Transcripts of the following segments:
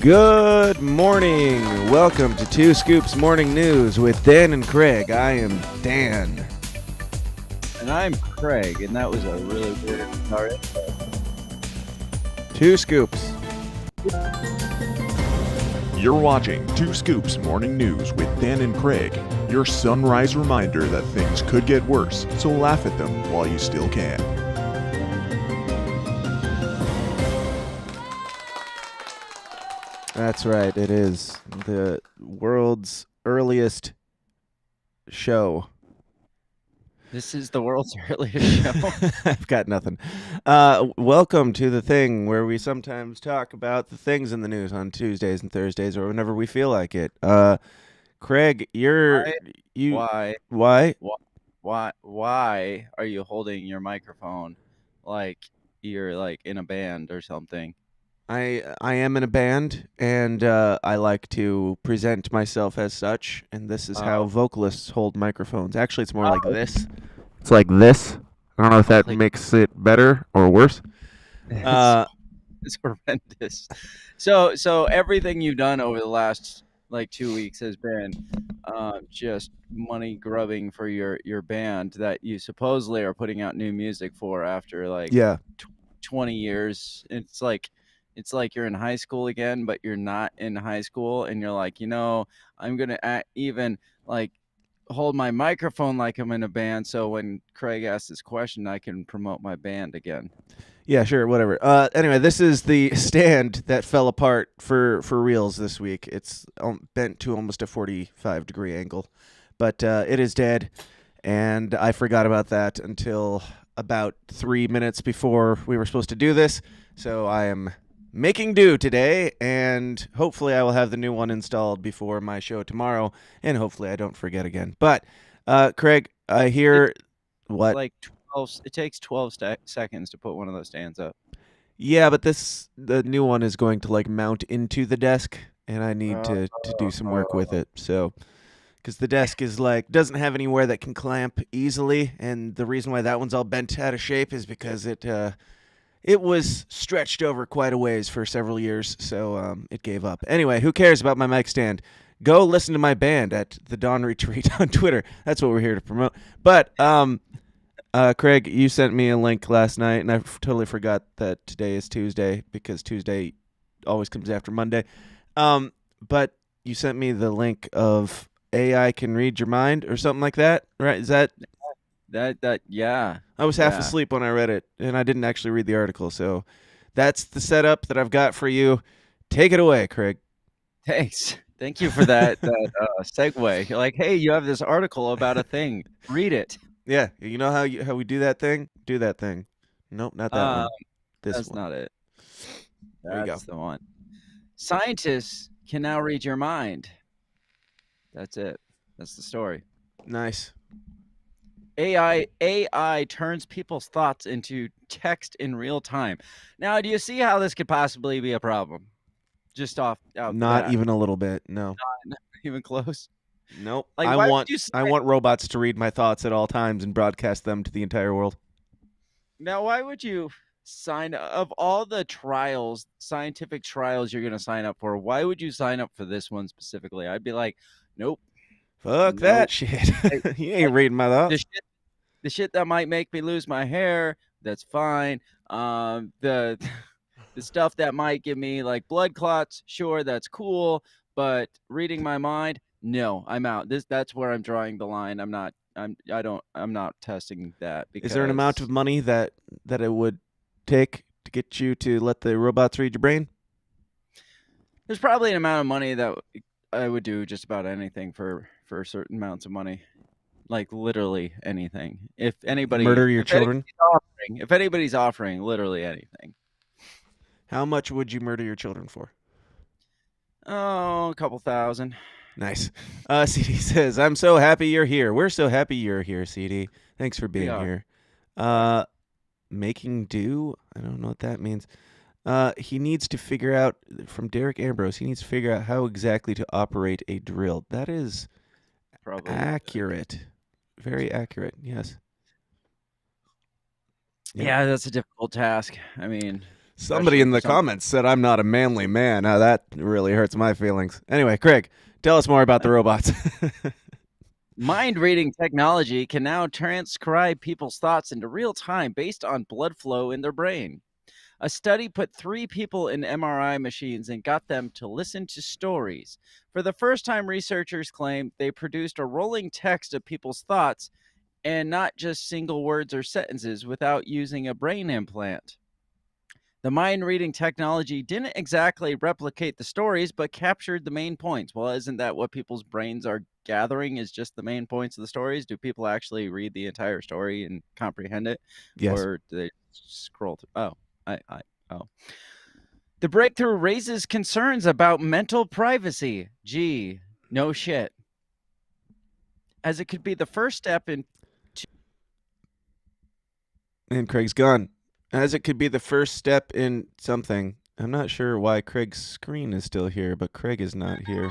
Good morning. Welcome to Two Scoops Morning News with Dan and Craig. I am Dan. And I'm Craig, and that was a really weird start. Two Scoops. You're watching Two Scoops Morning News with Dan and Craig, your sunrise reminder that things could get worse, so laugh at them while you still can. That's right. It is the world's earliest show. This is the world's earliest show. I've got nothing. Welcome to the thing where we sometimes talk about the things in the news on Tuesdays and Thursdays or whenever we feel like it. Craig, Why? Why are you holding your microphone like you're like in a band or something? I am in a band, and I like to present myself as such, and this is how vocalists hold microphones. Actually, it's more like this. It's like this. I don't know if that makes it better or worse. It's horrendous. So everything you've done over the last like 2 weeks has been just money grubbing for your band that you supposedly are putting out new music for after like 20 years. It's like you're in high school again, but you're not in high school, and you're like, I'm gonna even like hold my microphone like I'm in a band, so when Craig asks this question, I can promote my band again. Yeah, sure, whatever. Anyway, this is the stand that fell apart for reals this week. It's bent to almost a 45-degree angle, but it is dead, and I forgot about that until about 3 minutes before we were supposed to do this, so I am making do today, and hopefully I will have the new one installed before my show tomorrow, and hopefully I don't forget again. But, Craig, I hear what? Like 12. It takes 12 seconds to put one of those stands up. Yeah, but the new one is going to like mount into the desk, and I need to do some work with it. So, because the desk is like doesn't have anywhere that can clamp easily, and the reason why that one's all bent out of shape is because it was stretched over quite a ways for several years, so it gave up. Anyway, who cares about my mic stand? Go listen to my band at the Dawn Retreat on Twitter. That's what we're here to promote. But, Craig, you sent me a link last night, and I totally forgot that today is Tuesday because Tuesday always comes after Monday. But you sent me the link of AI can read your mind or something like that, right? Is that... Yeah. I was half asleep when I read it, and I didn't actually read the article. So that's the setup that I've got for you. Take it away, Craig. Thanks. Thank you for that segue. You're like, hey, you have this article about a thing. Read it. Yeah. You know how we do that thing? Do that thing. Nope, not that one. That's not it. There you go. That's the one. Scientists can now read your mind. That's it. That's the story. Nice. AI turns people's thoughts into text in real time. Now, do you see how this could possibly be a problem? Just out Not even a little bit. No. Not even close. Nope. Like, I want robots to read my thoughts at all times and broadcast them to the entire world. Now, why would you of all the scientific trials you're going to sign up for, why would you sign up for this one specifically? I'd be like, nope. Fuck that shit. You ain't reading my thoughts. The shit that might make me lose my hair, that's fine. The stuff that might give me like blood clots, sure, that's cool. But reading my mind, no, I'm out. That's where I'm drawing the line. I'm not testing that. Because is there an amount of money that it would take to get you to let the robots read your brain? There's probably an amount of money that I would do just about anything for certain amounts of money, like literally anything. If murder your children, if anybody's offering literally anything. How much would you murder your children for? Oh, a couple thousand. Nice. CD says, "I'm so happy you're here." We're so happy you're here, CD. Thanks for being here. Making do? I don't know what that means. He needs to figure out, from Derek Ambrose, he needs to figure out how exactly to operate a drill. That is probably accurate. Very accurate, yes. Yeah, that's a difficult task. I mean, Somebody in the comments said I'm not a manly man. Now that really hurts my feelings. Anyway, Craig, tell us more about the robots. Mind-reading technology can now transcribe people's thoughts into real time based on blood flow in their brain. A study put 3 people in MRI machines and got them to listen to stories. For the first time, researchers claim they produced a rolling text of people's thoughts and not just single words or sentences without using a brain implant. The mind reading technology didn't exactly replicate the stories, but captured the main points. Well, isn't that what people's brains are gathering, is just the main points of the stories? Do people actually read the entire story and comprehend it? Yes. Or do they scroll through? Oh. The breakthrough raises concerns about mental privacy. Gee, no shit. As it could be the first step in... And Craig's gone. As it could be the first step in something. I'm not sure why Craig's screen is still here, but Craig is not here.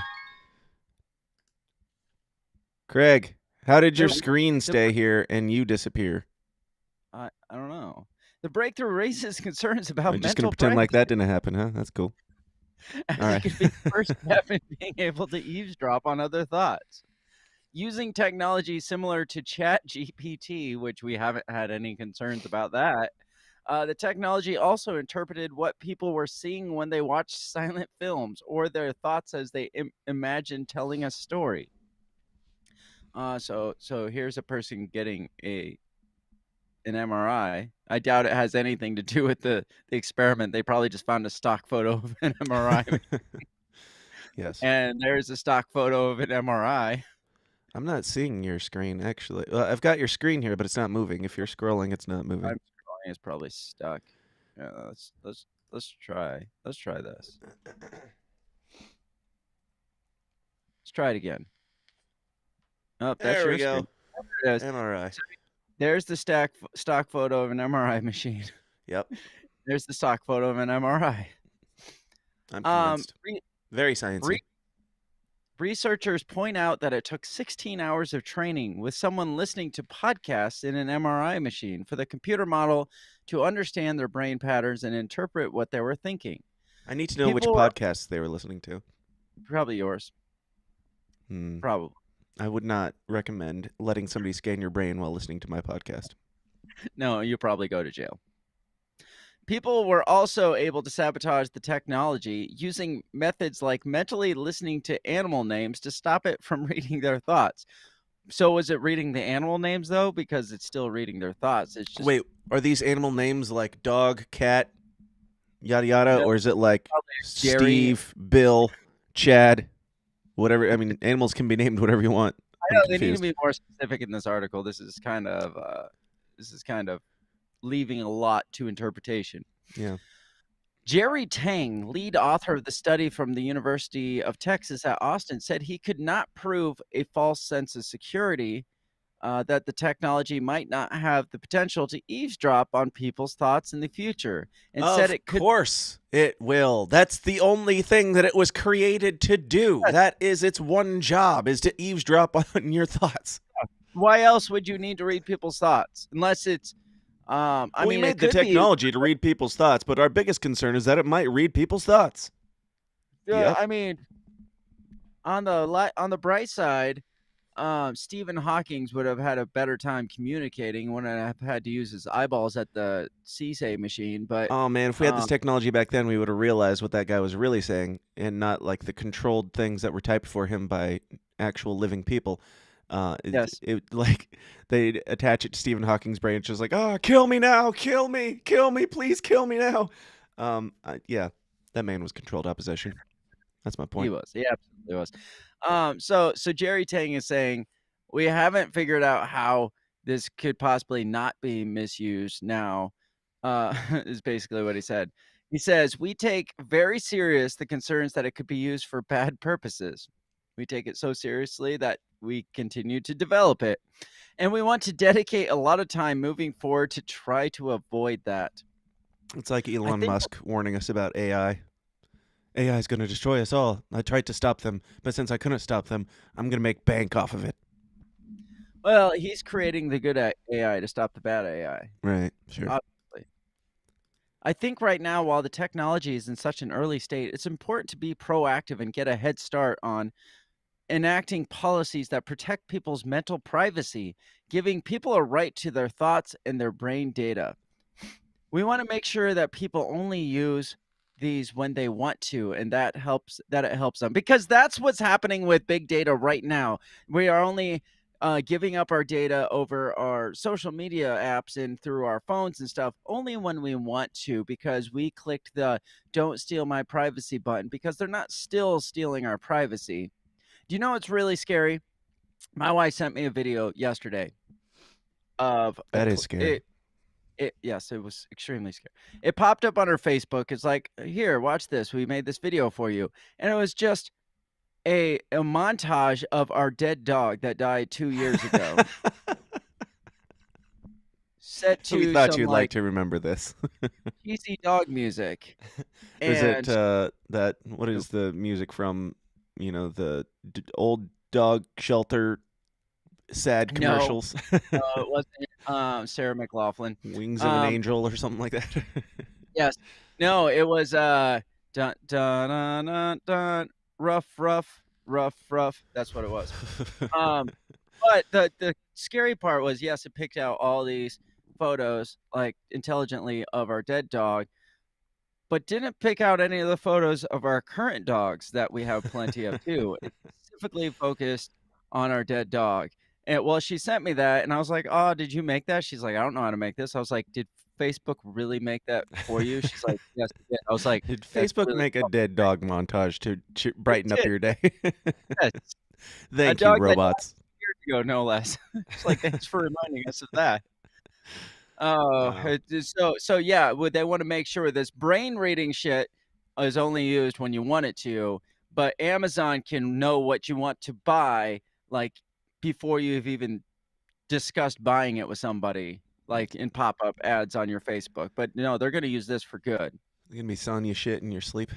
Craig, how did your screen stay here and you disappear? I don't know. The breakthrough raises concerns about I'm just mental going to pretend privacy. like that didn't happen, huh? That's cool. As All it right. could be the first step in being able to eavesdrop on other thoughts. Using technology similar to ChatGPT, which we haven't had any concerns about that, the technology also interpreted what people were seeing when they watched silent films or their thoughts as they imagined telling a story. So here's a person getting an MRI. I doubt it has anything to do with the experiment. They probably just found a stock photo of an MRI. Yes. And there's a stock photo of an MRI. I'm not seeing your screen, actually. Well, I've got your screen here, but it's not moving. If you're scrolling, it's not moving. I'm scrolling. It's probably stuck. Yeah, let's try. Let's try this. Let's try it again. Oh, that's There your we go. screen. There it is. MRI. There's the stock photo of an MRI machine. Yep. There's the stock photo of an MRI. I'm convinced. Very sciencey. Researchers point out that it took 16 hours of training with someone listening to podcasts in an MRI machine for the computer model to understand their brain patterns and interpret what they were thinking. I need to know which podcasts they were listening to. Probably yours. Probably. I would not recommend letting somebody scan your brain while listening to my podcast. No, you probably go to jail. People were also able to sabotage the technology using methods like mentally listening to animal names to stop it from reading their thoughts. So was it reading the animal names, though? Because it's still reading their thoughts. It's just... Wait, are these animal names like dog, cat, yada yada, No, or is it like Jerry, Steve, Bill, Chad, whatever? I mean, animals can be named whatever you want. I know they need to be more specific in this article. This is kind of leaving a lot to interpretation. Yeah. Jerry Tang, lead author of the study from the University of Texas at Austin, said he could not prove a false sense of security, that the technology might not have the potential to eavesdrop on people's thoughts in the future, and said it could. Of course it will. That's the only thing that it was created to do. Yes. That is its one job, is to eavesdrop on your thoughts. Why else would you need to read people's thoughts? Unless it's we made the technology to read people's thoughts, but our biggest concern is that it might read people's thoughts. Yeah, I mean, on the bright side, Stephen Hawking would have had a better time communicating, wouldn't have had to use his eyeballs at the CSA machine. But oh man, if we had this technology back then, we would have realized what that guy was really saying, and not like the controlled things that were typed for him by actual living people. Yes. It like they'd attach it to Stephen Hawking's brain. It's just like, kill me now, kill me, please kill me now. Yeah, that man was controlled opposition. That's my point. He was. He absolutely was. So Jerry Tang is saying we haven't figured out how this could possibly not be misused now. Is basically what he said. He says we take very serious the concerns that it could be used for bad purposes. We take it so seriously that we continue to develop it. And we want to dedicate a lot of time moving forward to try to avoid that. It's like Elon Musk warning us about AI. AI is going to destroy us all. I tried to stop them, but since I couldn't stop them, I'm going to make bank off of it. Well, he's creating the good AI to stop the bad AI. Right, sure. Obviously. I think right now, while the technology is in such an early state, it's important to be proactive and get a head start on enacting policies that protect people's mental privacy, giving people a right to their thoughts and their brain data. We want to make sure that people only use these when they want to, and that it helps them, because that's what's happening with big data right now. We are only giving up our data over our social media apps and through our phones and stuff only when we want to, because we clicked the "don't steal my privacy" button, because they're not still stealing our privacy. Do you know what's really scary? My wife sent me a video yesterday of That is scary. yes, it was extremely scary. It popped up on her Facebook. It's like, "Here, watch this. We made this video for you." And it was just a montage of our dead dog that died 2 years ago, set We to thought some, you'd like like, to remember this. cheesy dog music. Is it And that? What is the music from? The old dog shelter sad no, commercials. it wasn't, Sarah McLachlan. Wings of an Um, angel or something like that. yes. No, it was, dun dun dun dun dun, rough, rough, rough, rough. That's what it was. Um, but the scary part was, yes, it picked out all these photos, like, intelligently of our dead dog, but didn't pick out any of the photos of our current dogs that we have plenty of too. It specifically focused on our dead dog. And well, she sent me that, and I was like, "Oh, did you make that?" She's like, "I don't know how to make this." I was like, "Did Facebook really make that for you?" She's like, "Yes, it did." I was like, Did "That's Facebook really make a cool." dead dog montage to It brighten up did. your day? Yes. A Thank you, dog that died robots. years ago, no less. It's like, "Thanks for reminding us of that." Oh, Wow. so yeah, would they wanna make sure this brain reading shit is only used when you want it to, but Amazon can know what you want to buy, like, before you've even discussed buying it with somebody, like, in pop-up ads on your Facebook, but no, they're gonna use this for good. They're gonna be selling you shit in your sleep.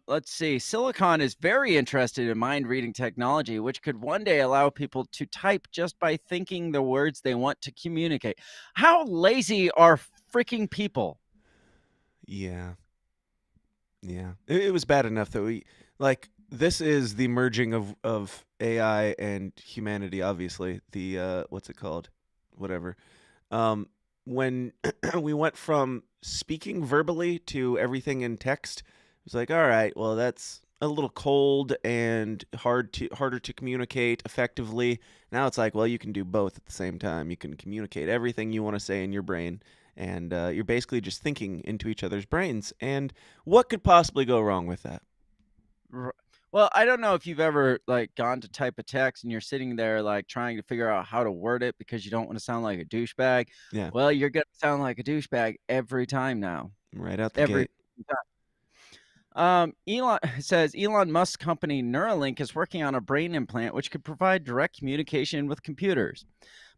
Let's see. Silicon is very interested in mind reading technology, which could one day allow people to type just by thinking the words they want to communicate. How lazy are freaking people? Yeah. Yeah. It was bad enough that this is the merging of AI and humanity, obviously. The what's it called? Whatever. When we went from speaking verbally to everything in text, it was like, all right, well, that's a little cold and harder to communicate effectively. Now it's like, well, you can do both at the same time. You can communicate everything you want to say in your brain, and you're basically just thinking into each other's brains. And what could possibly go wrong with that? R- Well, I don't know if you've ever like gone to type a text and you're sitting there like trying to figure out how to word it because you don't want to sound like a douchebag. Yeah, Well, you're gonna sound like a douchebag every time now. right out the Every gate. time. Elon says Elon Musk's company Neuralink is working on a brain implant which could provide direct communication with computers.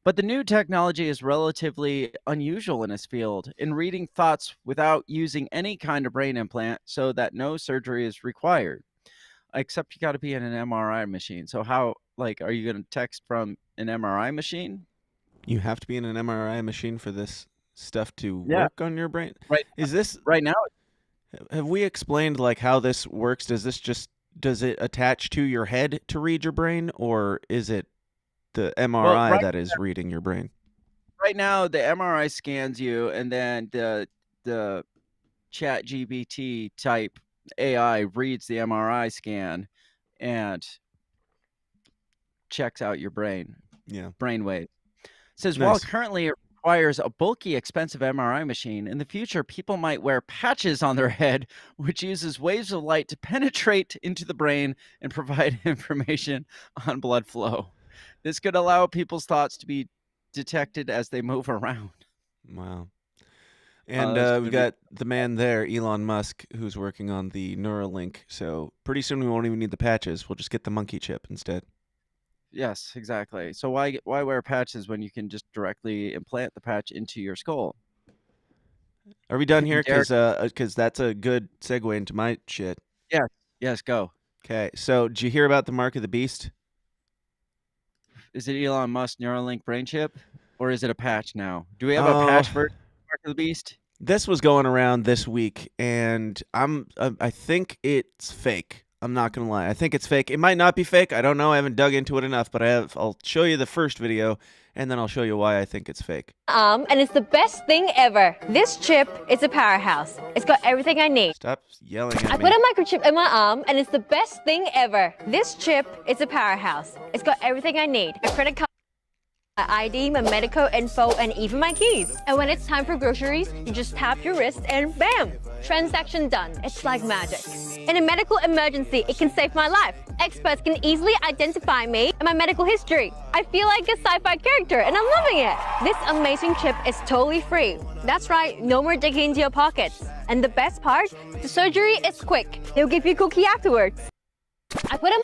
But the new technology is relatively unusual in its field, in reading thoughts without using any kind of brain implant, so that no surgery is required. Except you got to be in an MRI machine. So how, like, are you going to text from an MRI machine? You have to be in an MRI machine for this stuff to Yeah, work on your brain. right. Is this Right now, Have we explained like how this works? Does it attach to your head to read your brain, or is it the well, MRI that is reading your brain? right now the MRI scans you, and then the Chat GBT type AI reads the MRI scan and checks out your Yeah. brainwave. Says while Nice. currently it requires a bulky, expensive MRI machine, in the future people might wear patches on their head which uses waves of light to penetrate into the brain and provide information on blood flow. This could allow people's thoughts to be detected as they move around. Wow. And That's we've gonna be got the man there, Elon Musk, who's working on the Neuralink. So pretty soon we won't even need the patches. We'll just get the monkey chip instead. yes, exactly. So why wear patches when you can just directly implant the patch into your skull? Are we done here? Derek, Because that's a good segue into my shit. yes, yes, go. Okay. So did you hear about the Mark of the Beast? Is it Elon Musk Neuralink brain chip, or is it a patch now? Do we have a Oh, patch version of Mark of the Beast? This was going around this week, and I think it's fake. I'm not gonna lie. I think it's fake. It might not be fake. I don't know. I haven't dug into it enough, but I'll show you the first video, and then I'll show you why I think it's fake. And it's the best thing ever. This chip is a powerhouse. It's got everything I need. Stop yelling at I me. put a microchip in my arm, and it's the best thing ever. This chip is a powerhouse. It's got everything I need. A credit card, my ID, my medical info, and even my keys. And when it's time for groceries, you just tap your wrist and bam! Transaction done. It's like magic. In a medical emergency, it can save my life. Experts can easily identify me and my medical history. I feel like a sci-fi character, and I'm loving it. This amazing chip is totally free. That's right, no more digging into your pockets. And the best part, the surgery is quick. They'll give you a cookie afterwards. I put a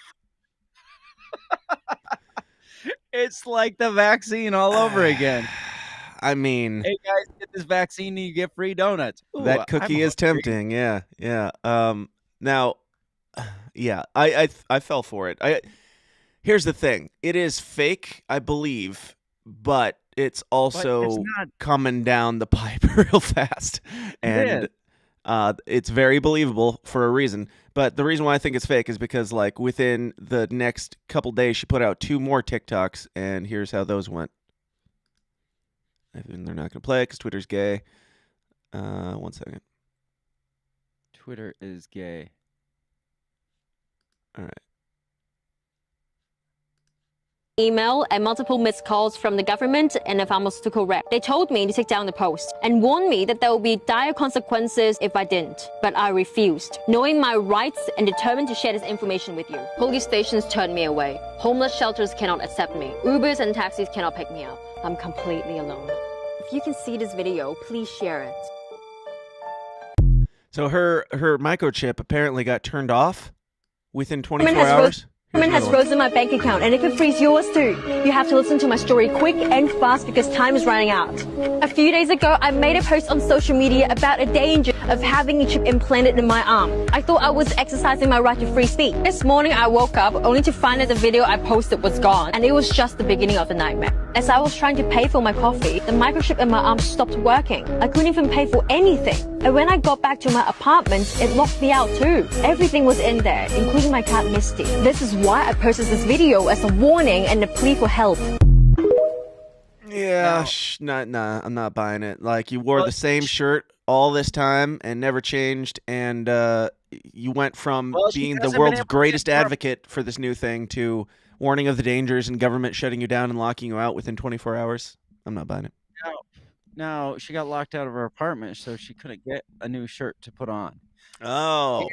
It's like the vaccine all over again. I mean, Hey guys, get this vaccine and you get free donuts. Ooh, that I'm cookie is hungry. tempting. Yeah. Now, yeah, I fell for it. Here's the thing. It is fake, I believe, but it's But also it's not. coming down the pipe real fast, It is. and it's very believable for a reason. But the reason why I think it's fake is because, like, within the next couple days, she put out 2 more TikToks, and here's how those went. And they're not going to play it because Twitter's gay. 1 second. Twitter is gay. All right. email and multiple missed calls from the government and a pharmaceutical rep. They told me to take down the post and warned me that there will be dire consequences if I didn't. But I refused, knowing my rights and determined to share this information with you. Police stations turned me away. Homeless shelters cannot accept me. Ubers and taxis cannot pick me up. I'm completely alone. If you can see this video, please share it. So her microchip apparently got turned off within 24 has hours. Here's Government has another one. frozen my bank account, and it could freeze yours too. You have to listen to my story quick and fast because time is running out. A few days ago, I made a post on social media about a danger of having a chip implanted in my arm. I thought I was exercising my right to free speech. This morning, I woke up only to find that the video I posted was gone, and it was just the beginning of the nightmare. As I was trying to pay for my coffee, the microchip in my arm stopped working. I couldn't even pay for anything. And when I got back to my apartment, it locked me out too. Everything was in there, including my cat Misty. This is why I posted this video as a warning and a plea for help. Yeah, nah, I'm not buying it. Like, you wore the same shirt all this time and never changed, and you went from Well, she being the hasn't been world's able to greatest confirm- advocate for this new thing to warning of the dangers and government shutting you down and locking you out within 24 hours. I'm not buying it. No, she got locked out of her apartment, so she couldn't get a new shirt to put on. Oh.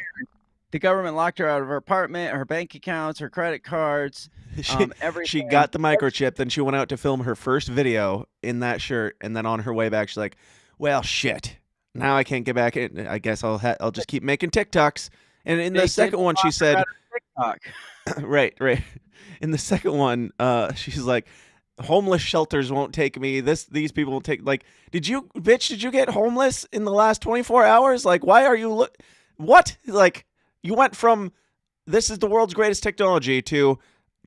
The government locked her out of her apartment, her bank accounts, her credit cards, She everything. got the microchip, then she went out to film her first video in that shirt, and then on her way back, she's like, "Well, shit. Now I can't get back in. I guess I'll just keep making TikToks." And in They the did second one, she lock her said, out of TikTok. right. In the second one, she's like, "Homeless shelters won't take me. These people won't take." Like, did you get homeless in the last 24 hours? Like, why are you what? Like, you went from this is the world's greatest technology to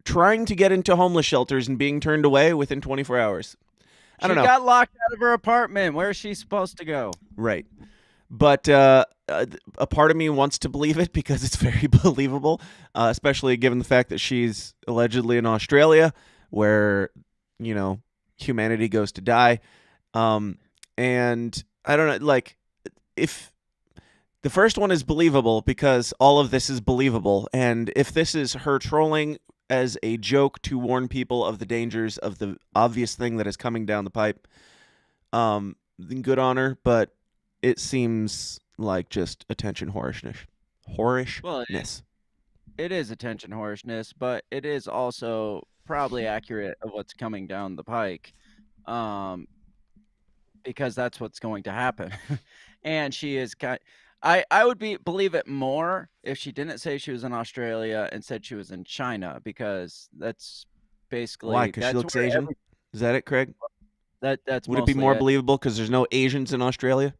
trying to get into homeless shelters and being turned away within 24 hours. I don't know. She got locked out of her apartment. Where is she supposed to go? Right. But a part of me wants to believe it because it's very believable, especially given the fact that she's allegedly in Australia where, humanity goes to die. And I don't know, like, if the first one is believable because all of this is believable, and if this is her trolling as a joke to warn people of the dangers of the obvious thing that is coming down the pipe, then good on her, but it seems like just attention whorishness. Well, it is attention whorishness, but it is also probably accurate of what's coming down the pike, because that's what's going to happen. And she is I would believe it more if she didn't say she was in Australia and said she was in China, because that's basically Why? Because she looks Asian? Is that it, Craig? That's Would it be mostly more believable because there's no Asians in Australia?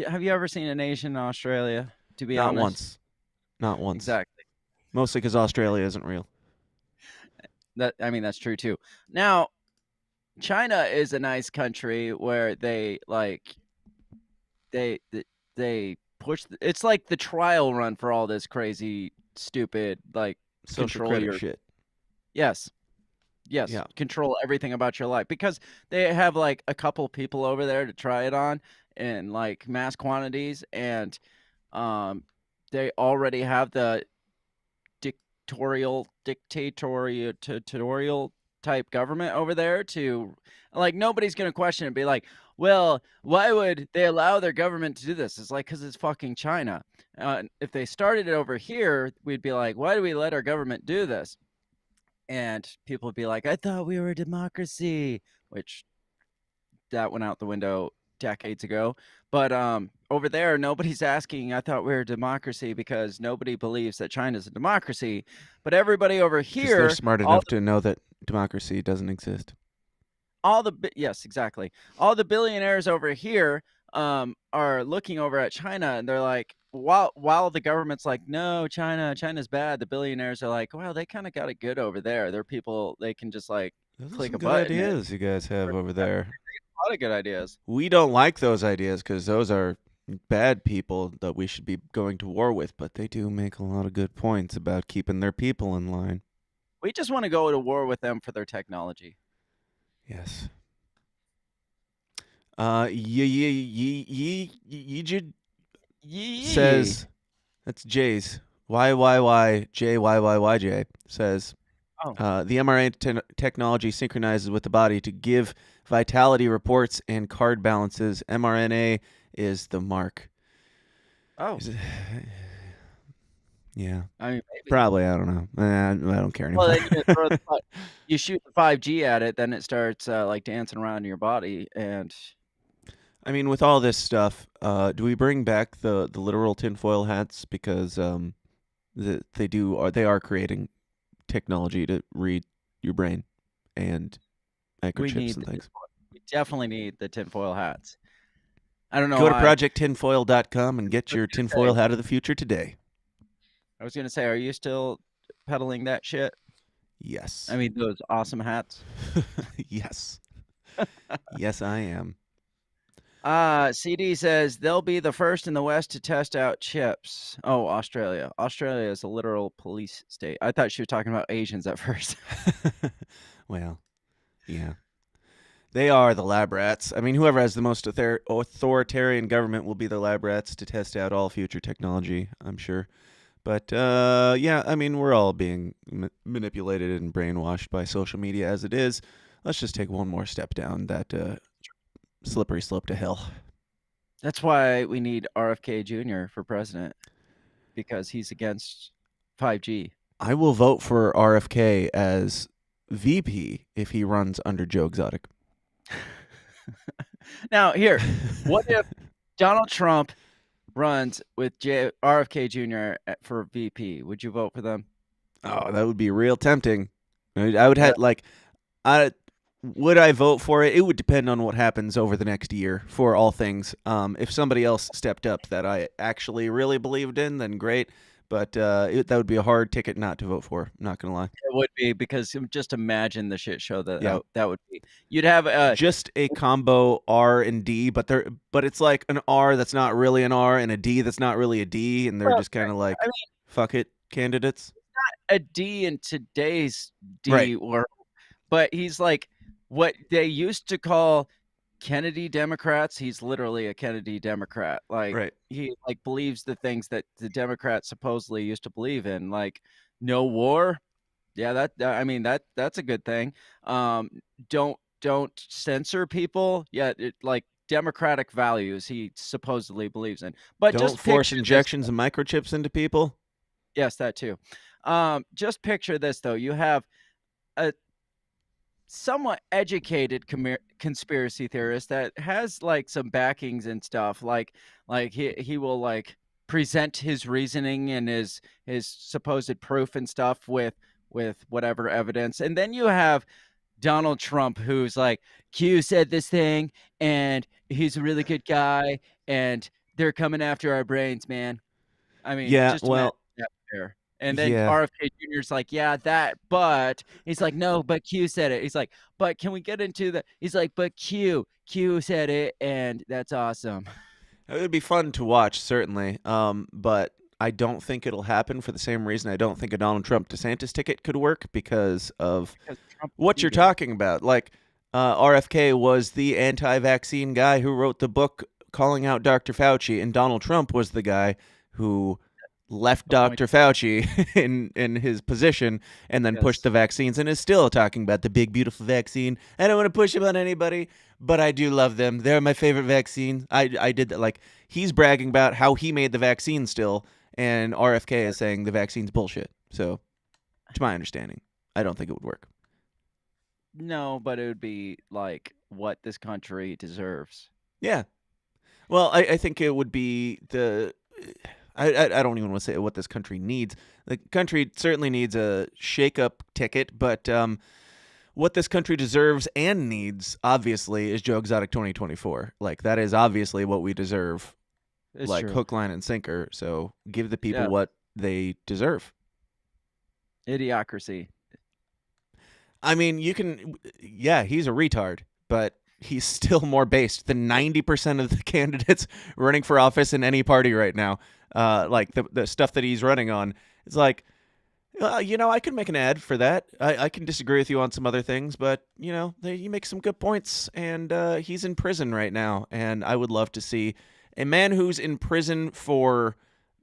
Have you ever seen an Asian in Australia? To be Not honest, once. Not once. exactly. Mostly because Australia isn't real. That's true too. Now, China is a nice country where they they push. It's like the trial run for all this crazy, stupid, like Social control credit your. shit. Yes. Yes, Yeah. control everything about your life because they have like a couple people over there to try it on in like mass quantities, and they already have the dictatorial type government over there to like nobody's gonna question it and be like, well, why would they allow their government to do this? It's like because it's fucking China. If they started it over here, we'd be like, why do we let our government do this? And people would be like, I thought we were a democracy, which that went out the window decades ago. But over there, nobody's asking, I thought we were a democracy because nobody believes that China's a democracy. But everybody over Because they're here, smart enough to know that democracy doesn't exist. yes, exactly. All the billionaires over here are looking over at China and they're like, while the government's like, no, China's bad, the billionaires are like, well, they kind of got it good over there. They're people, they can just like Those are click some a good button. ideas you guys have over there. A lot of good ideas. We don't like those ideas because those are bad people that we should be going to war with, but they do make a lot of good points about keeping their people in line. We just want to go to war with them for their technology. Yes. Yejid says, that's Jay's. YYYJ says, the mRNA technology synchronizes with the body to give vitality reports and card balances. mRNA is the mark. Oh. Yeah. I mean, maybe. Probably. I don't know. I don't care anymore. Well, then you shoot the 5G at it, then it starts like dancing around in your body. And I mean, with all this stuff, do we bring back the literal tinfoil hats because they are creating technology to read your brain and microchips and things. We definitely need the tinfoil hats. I don't know. Go to projecttinfoil.com and get your tinfoil hat of the future today. I was gonna say, are you still peddling that shit? Yes. I mean, those awesome hats. Yes. Yes, I am. CD says they'll be the first in the West to test out chips. Oh, Australia. Australia is a literal police state. I thought she was talking about Asians at first. Well, yeah. They are the lab rats. I mean, whoever has the most authoritarian government will be the lab rats to test out all future technology, I'm sure. But, yeah, I mean, we're all being manipulated and brainwashed by social media as it is. Let's just take one more step down that slippery slope to hell. That's why we need RFK Jr. for president, because he's against 5G. I will vote for RFK as VP if he runs under Joe Exotic. Now, here, what if Donald Trump runs with RFK Jr. for VP? Would you vote for them? Oh, that would be real tempting. I would have would I vote for it? It would depend on what happens over the next year for all things. If somebody else stepped up that I actually really believed in, then great. But that would be a hard ticket not to vote for. I'm not going to lie. It would be, because just imagine the shit show that would be. You'd have just a combo R and D, but it's like an R that's not really an R and a D that's not really a D, and they're just kind of like, fuck it candidates. It's not a D in today's D world, but he's like what they used to call Kennedy Democrats. He's literally a Kennedy Democrat. Like he like believes the things that the Democrats supposedly used to believe in, like no war. Yeah, that's a good thing. Don't censor people. Yeah, like democratic values he supposedly believes in. But don't just force injections of microchips into people. Yes, that too. Just picture this though. You have a somewhat educated conspiracy theorist that has like some backings and stuff, like he will like present his reasoning and his supposed proof and stuff with whatever evidence. And then you have Donald Trump, who's like, Q said this thing and he's a really good guy and they're coming after our brains, man. I mean, yeah, just well, there. And then RFK Jr.'s like, yeah, that, but he's like, no, but Q said it. He's like, but can we get into the, he's like, but Q said it, and that's awesome. It would be fun to watch, certainly. But I don't think it'll happen for the same reason I don't think a Donald Trump DeSantis ticket could work because of Because Trump what you're cheated. talking about. Like, RFK was the anti-vaccine guy who wrote the book calling out Dr. Fauci, and Donald Trump was the guy who left Dr. Fauci in his position and then pushed the vaccines and is still talking about the big beautiful vaccine. I don't want to push him on anybody, but I do love them. They're my favorite vaccine. I did that. Like, he's bragging about how he made the vaccine still, and RFK is saying the vaccine's bullshit. So, to my understanding, I don't think it would work. No, but it would be like what this country deserves. Yeah. Well, I think it would be the. I don't even want to say what this country needs. The country certainly needs a shake-up ticket, but what this country deserves and needs, obviously, is Joe Exotic 2024. Like, that is obviously what we deserve, It's like true. hook, line, and sinker. So give the people Yeah. what they deserve. Idiocracy. I mean, you can, yeah, he's a retard, but he's still more based than 90% of the candidates running for office in any party right now. Like the stuff that he's running on, it's like, I could make an ad for that. I can disagree with you on some other things, but you make some good points. And he's in prison right now, and I would love to see a man who's in prison for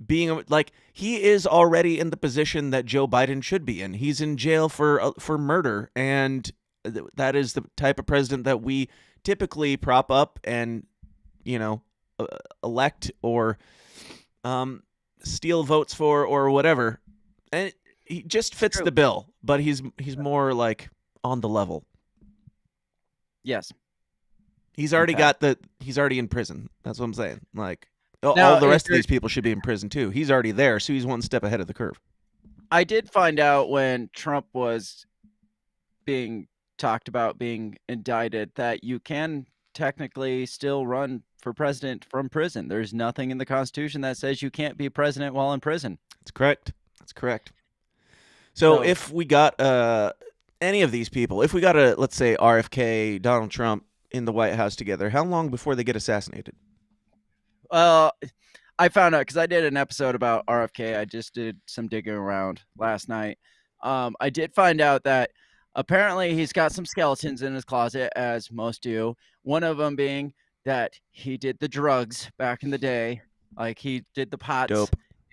being like he is already in the position that Joe Biden should be in. He's in jail for murder, and that is the type of president that we typically prop up and elect or steal votes for or whatever. And he just fits the bill, but he's more like on the level. Yes. He's already he's already in prison. That's what I'm saying. Like, Now, all the rest of these people should be in prison too. He's already there, so he's one step ahead of the curve. I did find out when Trump was being talked about being indicted that you can technically still run for president from prison. There's nothing in the Constitution that says you can't be president while in prison. That's correct. That's correct. So if we got any of these people, if we got let's say RFK, Donald Trump in the White House together, how long before they get assassinated? I found out because I did an episode about RFK. I just did some digging around last night. I did find out that apparently he's got some skeletons in his closet, as most do. One of them being that he did the drugs back in the day. Like he did the pots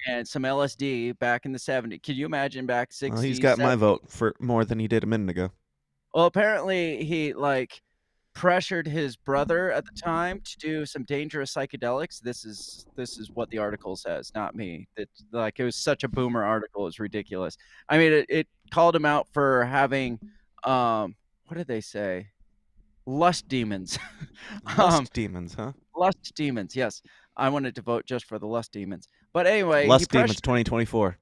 and some LSD back in the 70s. Can you imagine back 60s? Well, he's got my vote for more than he did a minute ago. Well, apparently he pressured his brother at the time to do some dangerous psychedelics. This is what the article says, not me. It was such a boomer article, it's ridiculous. I mean, it called him out for having what did they say? Lust demons. Lust demons, huh? Lust demons, yes. I wanted to vote just for the lust demons. But anyway, Lust demons 2024.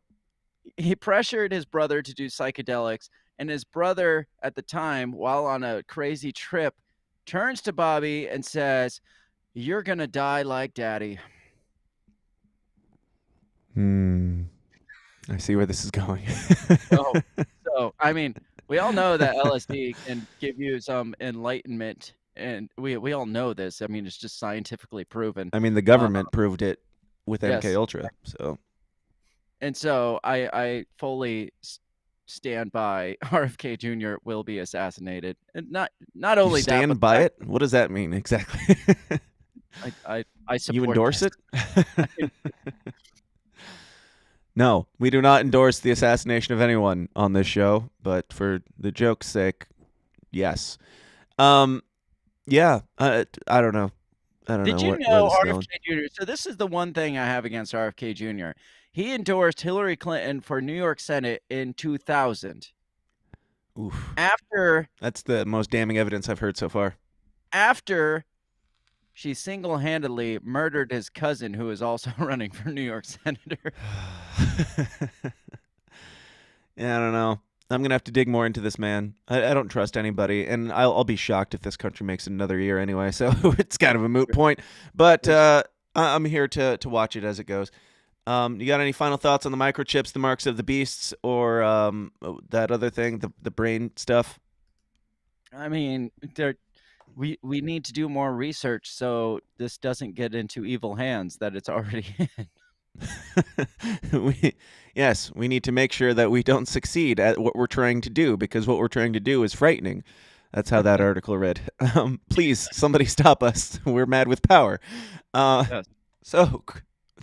He pressured his brother to do psychedelics, and his brother at the time, while on a crazy trip, turns to Bobby and says, "You're gonna die like Daddy." I see where this is going. so I mean, we all know that LSD can give you some enlightenment, and we all know this. I mean, it's just scientifically proven. I mean, the government proved it with yes. MK Ultra. So, and so I fully stand by RFK Jr. will be assassinated, and not only you stand that, by it. What does that mean exactly? I support. You endorse it? No, we do not endorse the assassination of anyone on this show, but for the joke's sake, yes. Yeah, I don't know. Did you know RFK Jr.? So this is the one thing I have against RFK Jr. He endorsed Hillary Clinton for New York Senate in 2000. Oof. That's the most damning evidence I've heard so far. After she single-handedly murdered his cousin, who is also running for New York senator. Yeah, I don't know. I'm gonna have to dig more into this man. I don't trust anybody, and I'll be shocked if this country makes it another year anyway. So it's kind of a moot point. But I'm here to watch it as it goes. You got any final thoughts on the microchips, the marks of the beasts, or that other thing, the brain stuff? I mean, we need to do more research so this doesn't get into evil hands that it's already in. Yes, we need to make sure that we don't succeed at what we're trying to do, because what we're trying to do is frightening. That's how that article read. Please, somebody stop us. We're mad with power. Yes. So,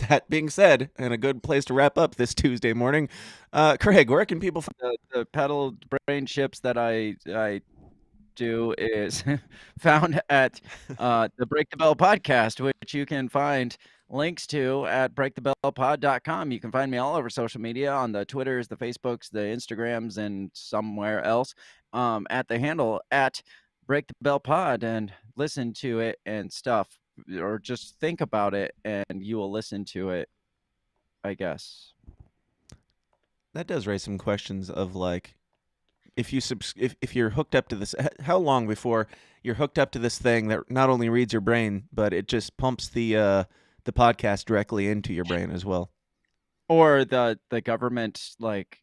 that being said, and a good place to wrap up this Tuesday morning, Craig, where can people find The pedal brain chips that I do is found at the Break the Bell podcast, which you can find links to at breakthebellpod.com. You can find me all over social media, on the Twitters, the Facebooks, the Instagrams, and somewhere else at the handle at Break the Bell Pod, and listen to it and stuff, or just think about it and you will listen to it, I guess. That does raise some questions of like, if you're hooked up to this, how long before you're hooked up to this thing that not only reads your brain, but it just pumps the podcast directly into your brain as well? Or the government like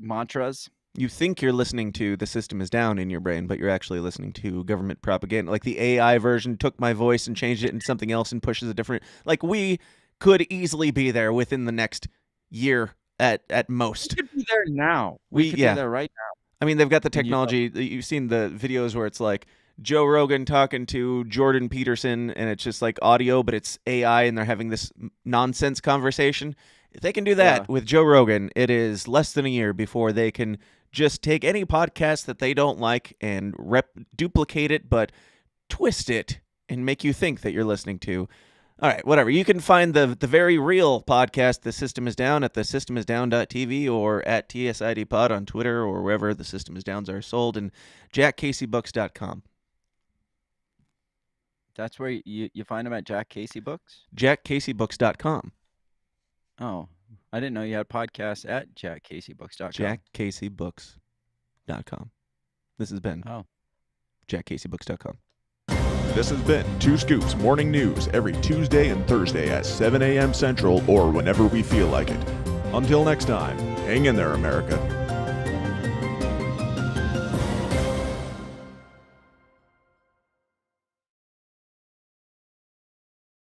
mantras. You think you're listening to "The System Is Down" in your brain, but you're actually listening to government propaganda. Like the AI version took my voice and changed it into something else and pushes a different. Like we could easily be there within the next year at most. We could be there now. We could be there right now. I mean, they've got the technology. You've seen the videos where it's like Joe Rogan talking to Jordan Peterson, and it's just like audio, but it's AI, and they're having this nonsense conversation. If they can do that with Joe Rogan, it is less than a year before they can just take any podcast that they don't like and duplicate it, but twist it and make you think that you're listening to. All right, whatever. You can find the very real podcast, The System Is Down, at thesystemisdown.tv or at TSIDpod on Twitter or wherever The System Is Downs are sold, and jackcaseybooks.com. That's where you find them, at Jack Casey Books? jackcaseybooks.com. Oh, I didn't know you had podcasts at jackcaseybooks.com. jackcaseybooks.com. This has been jackcaseybooks.com. This has been Two Scoops Morning News every Tuesday and Thursday at 7 a.m. Central or whenever we feel like it. Until next time, hang in there, America.